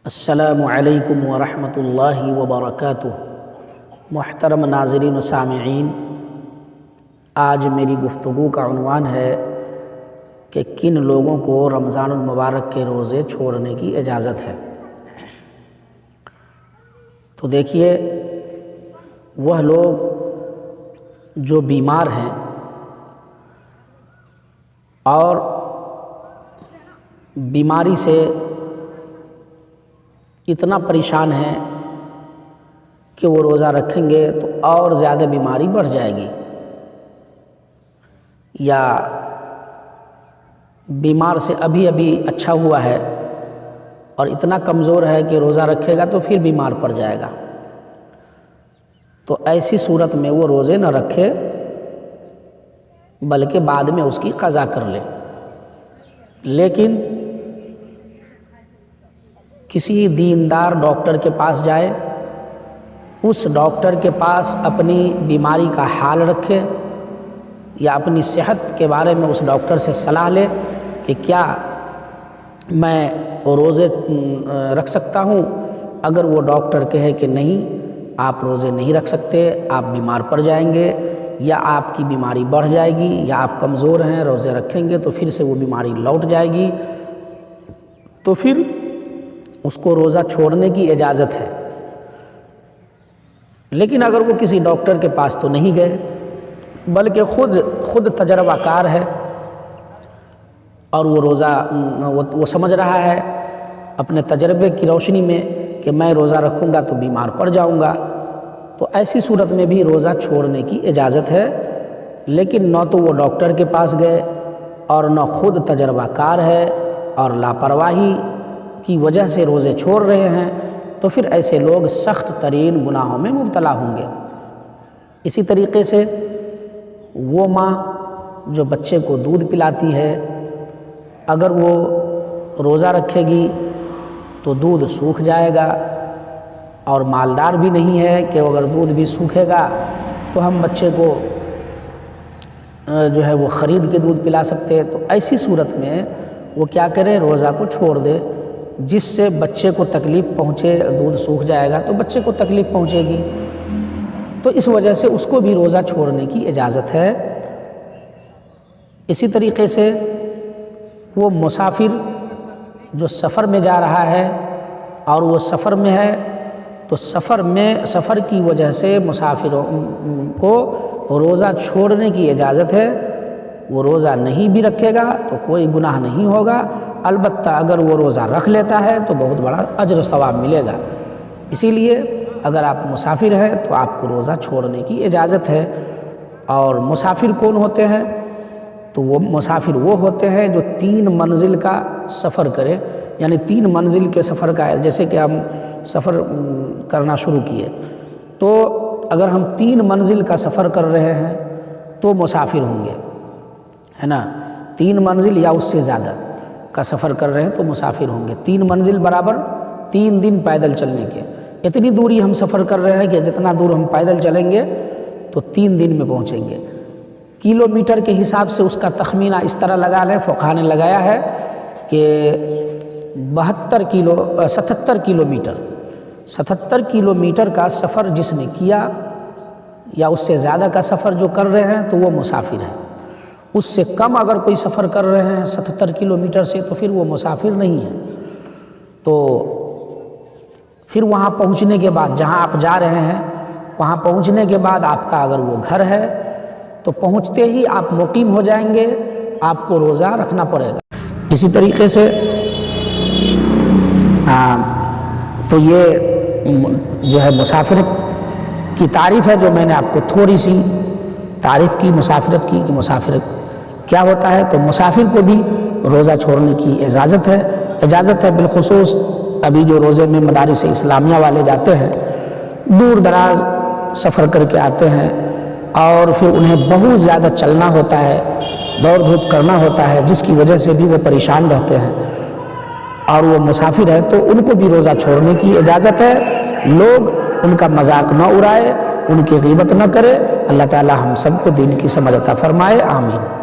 السلام علیکم ورحمۃ اللہ وبرکاتہ۔ محترم ناظرین و سامعین، آج میری گفتگو کا عنوان ہے کہ کن لوگوں کو رمضان المبارک کے روزے چھوڑنے کی اجازت ہے۔ تو دیکھیے، وہ لوگ جو بیمار ہیں اور بیماری سے اتنا پریشان ہیں کہ وہ روزہ رکھیں گے تو اور زیادہ بیماری بڑھ جائے گی، یا بیمار سے ابھی اچھا ہوا ہے اور اتنا کمزور ہے کہ روزہ رکھے گا تو پھر بیمار پڑ جائے گا، تو ایسی صورت میں وہ روزے نہ رکھے بلکہ بعد میں اس کی قضا کر لے۔ لیکن کسی دیندار ڈاکٹر کے پاس جائے، اس ڈاکٹر کے پاس اپنی بیماری کا حال رکھے یا اپنی صحت کے بارے میں اس ڈاکٹر سے صلاح لے کہ کیا میں روزے رکھ سکتا ہوں۔ اگر وہ ڈاکٹر کہے کہ نہیں، آپ روزے نہیں رکھ سکتے، آپ بیمار پڑ جائیں گے یا آپ کی بیماری بڑھ جائے گی یا آپ کمزور ہیں، روزے رکھیں گے تو پھر سے وہ بیماری لوٹ جائے گی، تو پھر اس کو روزہ چھوڑنے کی اجازت ہے۔ لیکن اگر وہ کسی ڈاکٹر کے پاس تو نہیں گئے بلکہ خود تجربہ کار ہے اور وہ روزہ وہ سمجھ رہا ہے اپنے تجربے کی روشنی میں کہ میں روزہ رکھوں گا تو بیمار پڑ جاؤں گا، تو ایسی صورت میں بھی روزہ چھوڑنے کی اجازت ہے۔ لیکن نہ تو وہ ڈاکٹر کے پاس گئے اور نہ خود تجربہ کار ہے اور لاپرواہی کی وجہ سے روزے چھوڑ رہے ہیں، تو پھر ایسے لوگ سخت ترین گناہوں میں مبتلا ہوں گے۔ اسی طریقے سے وہ ماں جو بچے کو دودھ پلاتی ہے، اگر وہ روزہ رکھے گی تو دودھ سوکھ جائے گا، اور مالدار بھی نہیں ہے کہ اگر دودھ بھی سوکھے گا تو ہم بچے کو جو ہے وہ خرید کے دودھ پلا سکتے ہیں، تو ایسی صورت میں وہ کیا کرے، روزہ کو چھوڑ دے، جس سے بچے کو تکلیف پہنچے۔ دودھ سوکھ جائے گا تو بچے کو تکلیف پہنچے گی، تو اس وجہ سے اس کو بھی روزہ چھوڑنے کی اجازت ہے۔ اسی طریقے سے وہ مسافر جو سفر میں جا رہا ہے اور وہ سفر میں ہے، تو سفر کی وجہ سے مسافروں کو روزہ چھوڑنے کی اجازت ہے۔ وہ روزہ نہیں بھی رکھے گا تو کوئی گناہ نہیں ہوگا، البتہ اگر وہ روزہ رکھ لیتا ہے تو بہت بڑا اجر و ثواب ملے گا۔ اسی لیے اگر آپ مسافر ہیں تو آپ کو روزہ چھوڑنے کی اجازت ہے۔ اور مسافر کون ہوتے ہیں؟ تو وہ مسافر وہ ہوتے ہیں جو 3 منزل کا سفر کرے، یعنی 3 منزل کے سفر کا، جیسے کہ ہم سفر کرنا شروع کیے تو اگر ہم 3 منزل کا سفر کر رہے ہیں تو مسافر ہوں گے، ہے نا۔ 3 منزل یا اس سے زیادہ کا سفر کر رہے ہیں تو مسافر ہوں گے۔ 3 منزل برابر 3 دن پیدل چلنے کے، اتنی دوری ہم سفر کر رہے ہیں کہ جتنا دور ہم پیدل چلیں گے تو 3 دن میں پہنچیں گے۔ کلومیٹر کے حساب سے اس کا تخمینہ اس طرح لگا لیں، فقہاء نے لگایا ہے کہ 77 کلومیٹر کا سفر جس نے کیا یا اس سے زیادہ کا سفر جو کر رہے ہیں تو وہ مسافر ہے۔ اس سے کم اگر کوئی سفر کر رہے ہیں 77 کلومیٹر سے تو پھر وہ مسافر نہیں ہے۔ تو پھر وہاں پہنچنے کے بعد، جہاں آپ جا رہے ہیں وہاں پہنچنے کے بعد آپ کا اگر وہ گھر ہے تو پہنچتے ہی آپ مقیم ہو جائیں گے، آپ کو روزہ رکھنا پڑے گا۔ اسی طریقے سے تو یہ جو ہے مسافرت کی تعریف ہے، جو میں نے آپ کو تھوڑی سی تعریف کی مسافرت کی کہ مسافرت کیا ہوتا ہے۔ تو مسافر کو بھی روزہ چھوڑنے کی اجازت ہے۔ بالخصوص ابھی جو روزے میں مدارس اسلامیہ والے جاتے ہیں، دور دراز سفر کر کے آتے ہیں اور پھر انہیں بہت زیادہ چلنا ہوتا ہے، دوڑ دھوپ کرنا ہوتا ہے، جس کی وجہ سے بھی وہ پریشان رہتے ہیں اور وہ مسافر ہے، تو ان کو بھی روزہ چھوڑنے کی اجازت ہے۔ لوگ ان کا مذاق نہ اڑائے، ان کی غیبت نہ کرے۔ اللہ تعالی ہم سب کو دین کی سمجھ عطا فرمائے، آمین۔